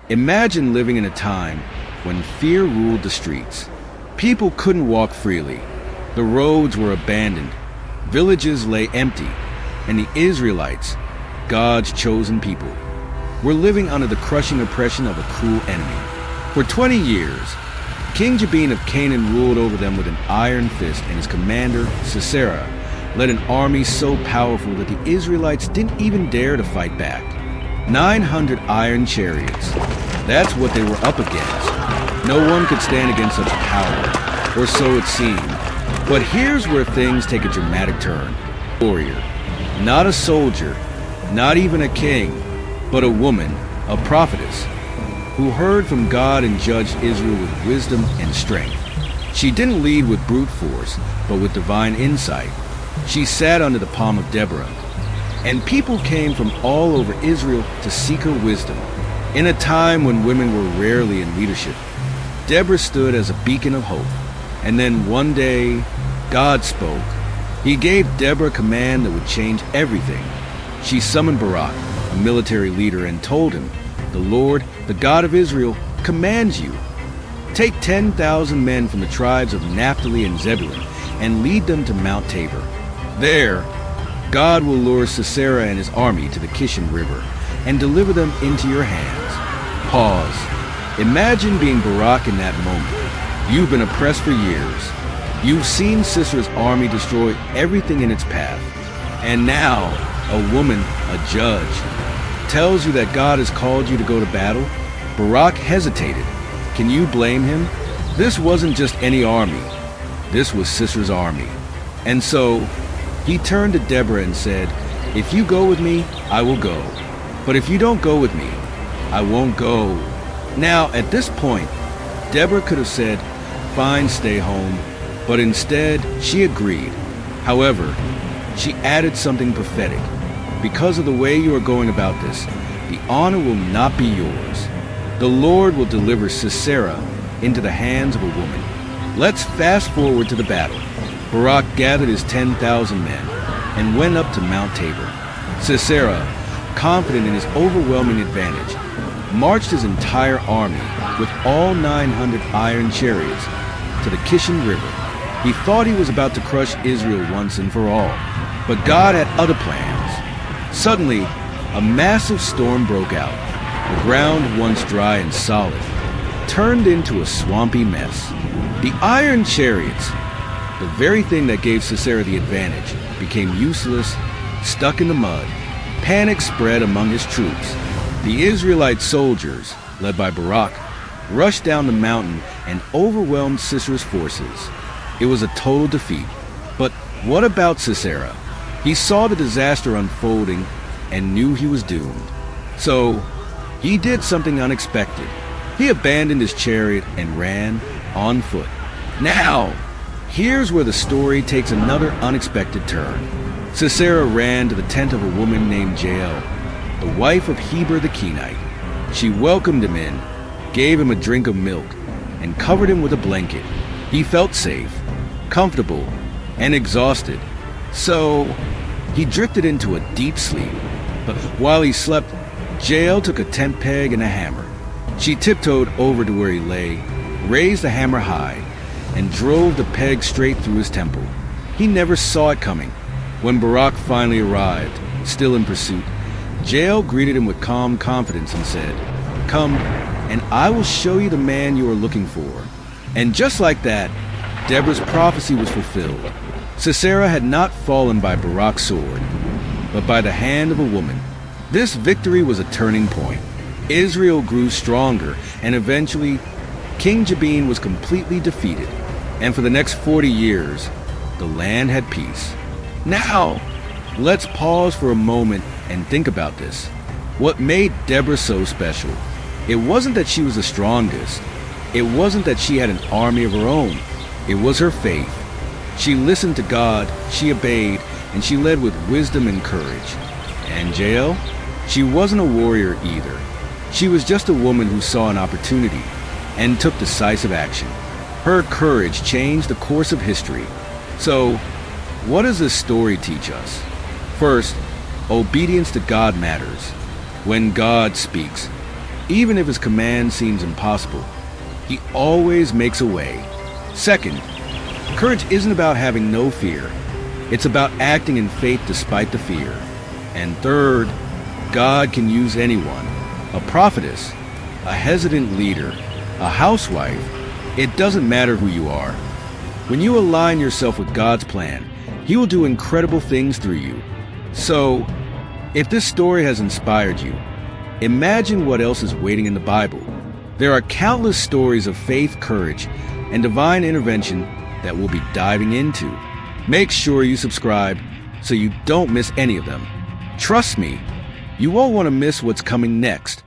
Imagine living in a time when fear ruled the streets. People couldn't walk freely. The roads were abandoned. Villages lay empty. And the Israelites, God's chosen people, were living under the crushing oppression of a cruel enemy. For 20 years, King Jabin of Canaan ruled over them with an iron fist, and his commander, Sisera, led an army so powerful that the Israelites didn't even dare to fight back. 900 iron chariots. That's what they were up against. No one could stand against such power, or so it seemed. But here's where things take a dramatic turn. Warrior, not a soldier, not even a king, but a woman, a prophetess, who heard from God and judged Israel with wisdom and strength. She didn't lead with brute force, but with divine insight. She sat under the palm of Deborah, and people came from all over Israel to seek her wisdom. In a time when women were rarely in leadership, Deborah stood as a beacon of hope. And then one day, God spoke. He gave Deborah a command that would change everything. She summoned Barak, a military leader, and told him, "The Lord, the God of Israel, commands you. Take 10,000 men from the tribes of Naphtali and Zebulun and lead them to Mount Tabor. There, God will lure Sisera and his army to the Kishon River and deliver them into your hands." Pause. Imagine being Barak in that moment. You've been oppressed for years. You've seen Sisera's army destroy everything in its path. And now, a woman, a judge, tells you that God has called you to go to battle. Barak hesitated. Can you blame him? This wasn't just any army. This was Sisera's army. And so, he turned to Deborah and said, "If you go with me, I will go. But if you don't go with me, I won't go." Now, at this point, Deborah could have said, "Fine, stay home." But instead, she agreed. However, she added something prophetic. "Because of the way you are going about this, the honor will not be yours. The Lord will deliver Sisera into the hands of a woman." Let's fast forward to the battle. Barak gathered his 10,000 men and went up to Mount Tabor. Sisera, confident in his overwhelming advantage, marched his entire army with all 900 iron chariots to the Kishon River. He thought he was about to crush Israel once and for all, but God had other plans. Suddenly, a massive storm broke out. The ground, once dry and solid, turned into a swampy mess. The iron chariots, the very thing that gave Sisera the advantage, became useless, stuck in the mud. Panic spread among his troops. The Israelite soldiers, led by Barak, rushed down the mountain and overwhelmed Sisera's forces. It was a total defeat. But what about Sisera? He saw the disaster unfolding and knew he was doomed. So, he did something unexpected. He abandoned his chariot and ran on foot. Now, here's where the story takes another unexpected turn. Sisera ran to the tent of a woman named Jael, the wife of Heber the Kenite. She welcomed him in, gave him a drink of milk, and covered him with a blanket. He felt safe, comfortable, and exhausted. So, he drifted into a deep sleep. But while he slept, Jael took a tent peg and a hammer. She tiptoed over to where he lay, raised the hammer high, and drove the peg straight through his temple. He never saw it coming. When Barak finally arrived, still in pursuit, Jael greeted him with calm confidence and said, "Come, and I will show you the man you are looking for." And just like that, Deborah's prophecy was fulfilled. Sisera had not fallen by Barak's sword, but by the hand of a woman. This victory was a turning point. Israel grew stronger, and eventually, King Jabin was completely defeated. And for the next 40 years, the land had peace. Now, let's pause for a moment and think about this. What made Deborah so special? It wasn't that she was the strongest. It wasn't that she had an army of her own. It was her faith. She listened to God, she obeyed, and she led with wisdom and courage. And Jael? She wasn't a warrior either. She was just a woman who saw an opportunity and took decisive action. Her courage changed the course of history. So, what does this story teach us? First, obedience to God matters. When God speaks, Even if his command seems impossible, he always makes a way. Second, courage isn't about having no fear. It's about acting in faith despite the fear. And third, God can use anyone, a prophetess, a hesitant leader, a housewife. It doesn't matter who you are. When you align yourself with God's plan, He will do incredible things through you. So, if this story has inspired you, imagine what else is waiting in the Bible. There are countless stories of faith, courage, and divine intervention that we'll be diving into. Make sure you subscribe so you don't miss any of them. Trust me, you won't want to miss what's coming next.